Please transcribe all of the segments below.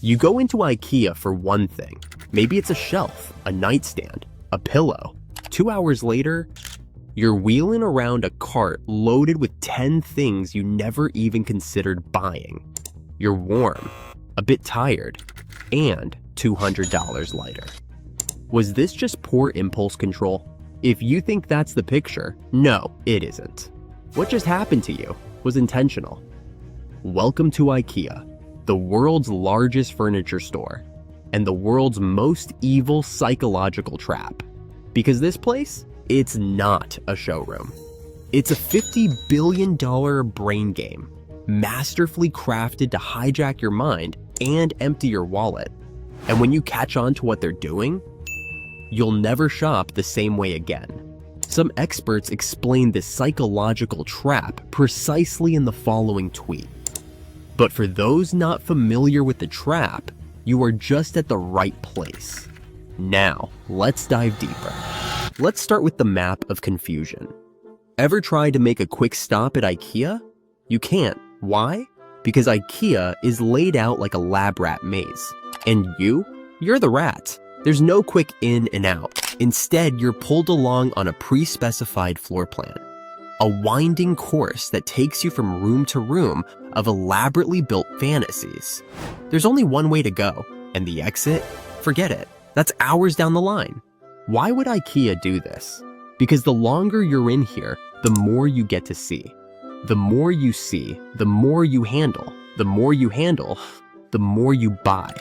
You go into IKEA for one thing. Maybe it's a shelf, a nightstand, a pillow. 2 hours later, you're wheeling around a cart loaded with 10 things you never even considered buying. You're warm, a bit tired, and $200 lighter. Was this just poor impulse control? If you think that's the picture, no, it isn't. What just happened to you was intentional. Welcome to IKEA, the world's largest furniture store, and the world's most evil psychological trap. Because this place, it's not a showroom. It's a $50 billion brain game, masterfully crafted to hijack your mind and empty your wallet. And when you catch on to what they're doing, you'll never shop the same way again. Some experts explain this psychological trap precisely in the following tweet. But for those not familiar with the trap, you are just at the right place. Now, let's dive deeper. Let's start with the map of confusion. Ever tried to make a quick stop at IKEA? You can't. Why? Because IKEA is laid out like a lab rat maze. And you're the rat. There's no quick in and out. Instead, you're pulled along on a pre-specified floor plan. A winding course that takes you from room to room of elaborately built fantasies. There's only one way to go, and the exit? Forget it. That's hours down the line. Why would IKEA do this? Because the longer you're in here, the more you get to see. The more you see, the more you handle. The more you handle, the more you buy.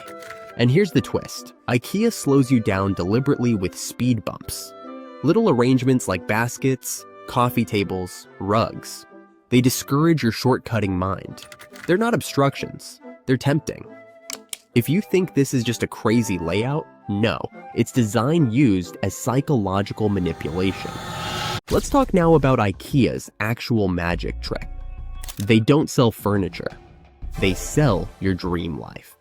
And here's the twist. IKEA slows you down deliberately with speed bumps. Little arrangements like baskets, coffee tables, rugs. They discourage your shortcutting mind. They're not obstructions, they're tempting. If you think this is just a crazy layout, no, it's design used as psychological manipulation. Let's talk now about IKEA's actual magic trick. They don't sell furniture, they sell your dream life.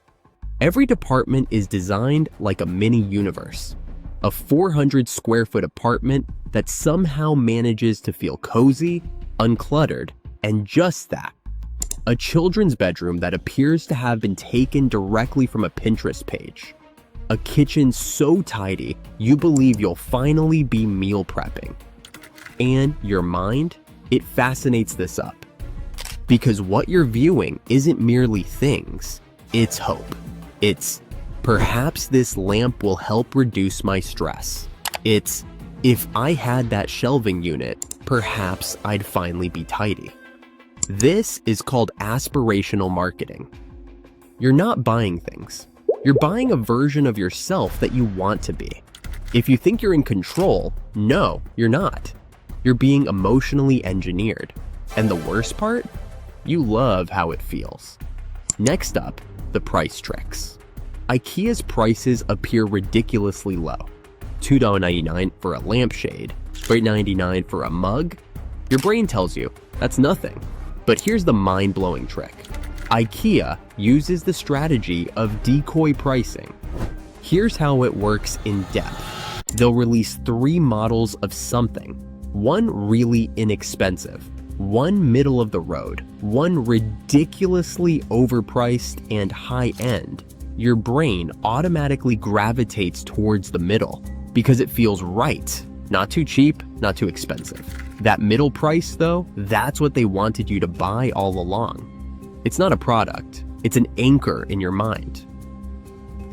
Every department is designed like a mini universe. A 400 square foot apartment that somehow manages to feel cozy, uncluttered, and just that. A children's bedroom that appears to have been taken directly from a Pinterest page. A kitchen so tidy you believe you'll finally be meal prepping. And your mind, it fascinates this up. Because what you're viewing isn't merely things, it's hope. It's, perhaps this lamp will help reduce my stress. It's, if I had that shelving unit, perhaps I'd finally be tidy. This is called aspirational marketing. You're not buying things. You're buying a version of yourself that you want to be. If you think you're in control, no, you're not. You're being emotionally engineered. And the worst part? You love how it feels. Next up, the price tricks. IKEA's prices appear ridiculously low. $2.99 for a lampshade, $3.99 for a mug. Your brain tells you that's nothing. But here's the mind-blowing trick. IKEA uses the strategy of decoy pricing. Here's how it works in depth. They'll release 3 models of something. One really inexpensive, one middle of the road, one ridiculously overpriced and high-end. Your brain automatically gravitates towards the middle because it feels right. Not too cheap, not too expensive. That middle price, though, that's what they wanted you to buy all along. It's not a product, it's an anchor in your mind.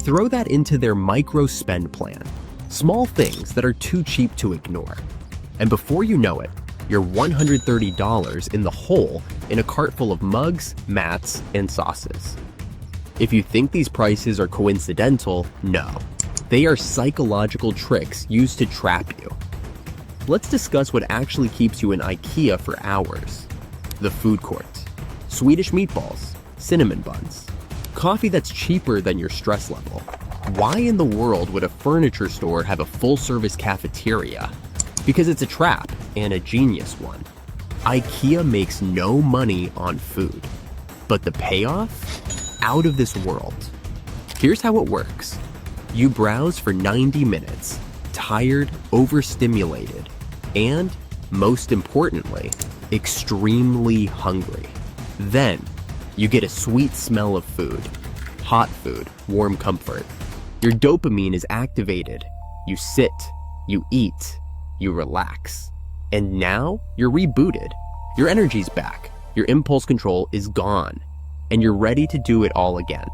Throw that into their micro spend plan. Small things that are too cheap to ignore. And before you know it, you're $130 in the hole in a cart full of mugs, mats, and sauces. If you think these prices are coincidental, no. They are psychological tricks used to trap you. Let's discuss what actually keeps you in IKEA for hours. The food court. Swedish meatballs, cinnamon buns, coffee that's cheaper than your stress level. Why in the world would a furniture store have a full-service cafeteria? Because it's a trap, and a genius one. IKEA makes no money on food. But the payoff? Out of this world. Here's how it works. You browse for 90 minutes, tired, overstimulated, and, most importantly, extremely hungry. Then, you get a sweet smell of food. hot food, warm comfort. Your dopamine is activated. You sit, you eat, you relax. And now you're rebooted. Your energy's back, your impulse control is gone, and you're ready to do it all again.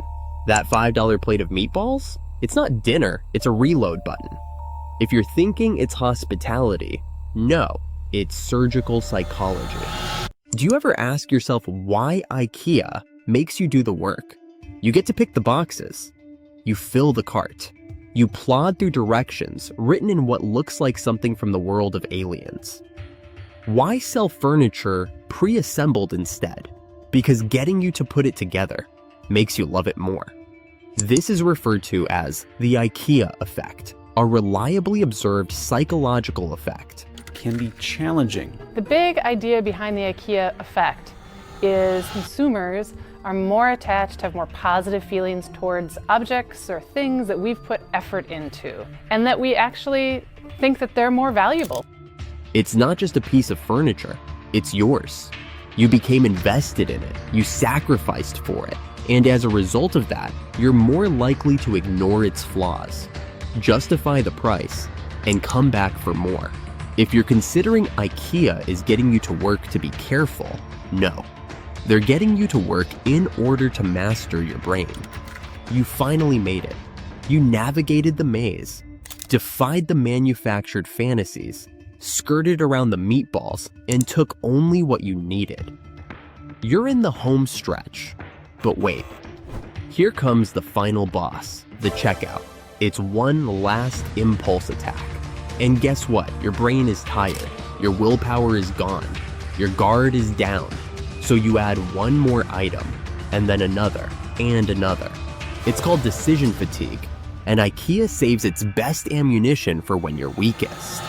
That $5 plate of meatballs? It's not dinner, it's a reload button. If you're thinking it's hospitality, no, it's surgical psychology. Do you ever ask yourself why IKEA makes you do the work? You get to pick the boxes. You fill the cart. You plod through directions written in what looks like something from the world of Aliens. Why sell furniture pre-assembled instead? Because getting you to put it together makes you love it more. This is referred to as the IKEA effect, a reliably observed psychological effect. Can be challenging. The big idea behind the IKEA effect is consumers are more attached, have more positive feelings towards objects or things that we've put effort into, and that we actually think that they're more valuable. It's not just a piece of furniture, it's yours. You became invested in it, you sacrificed for it, and as a result of that, you're more likely to ignore its flaws, justify the price, and come back for more. If you're considering IKEA is getting you to work to be careful, no. They're getting you to work in order to master your brain. You finally made it. You navigated the maze, defied the manufactured fantasies, skirted around the meatballs, and took only what you needed. You're in the home stretch. But wait, here comes the final boss, the checkout. It's one last impulse attack. And guess what? Your brain is tired. Your willpower is gone. Your guard is down. So you add one more item, and then another, and another. It's called decision fatigue, and IKEA saves its best ammunition for when you're weakest.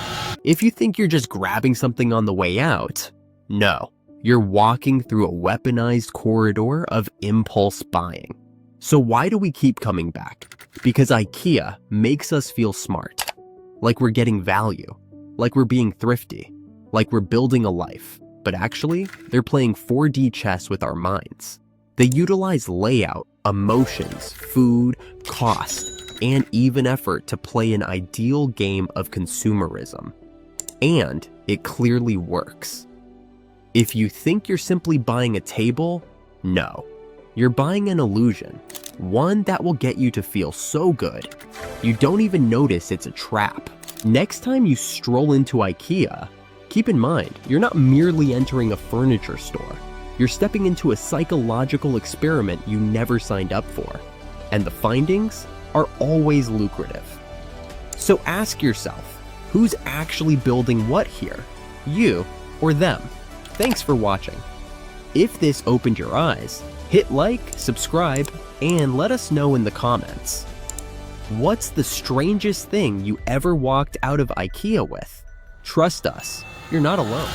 If you think you're just grabbing something on the way out, no. You're walking through a weaponized corridor of impulse buying. So why do we keep coming back? Because IKEA makes us feel smart. Like we're getting value. Like we're being thrifty. Like we're building a life. But actually, they're playing 4D chess with our minds. They utilize layout, emotions, food, cost, and even effort to play an ideal game of consumerism. And it clearly works. If you think you're simply buying a table, no. You're buying an illusion, one that will get you to feel so good, you don't even notice it's a trap. Next time you stroll into IKEA, keep in mind, you're not merely entering a furniture store. You're stepping into a psychological experiment you never signed up for. And the findings are always lucrative. So ask yourself, who's actually building what here? You or them? Thanks for watching. If this opened your eyes, hit like, subscribe, and let us know in the comments. What's the strangest thing you ever walked out of IKEA with? Trust us, you're not alone.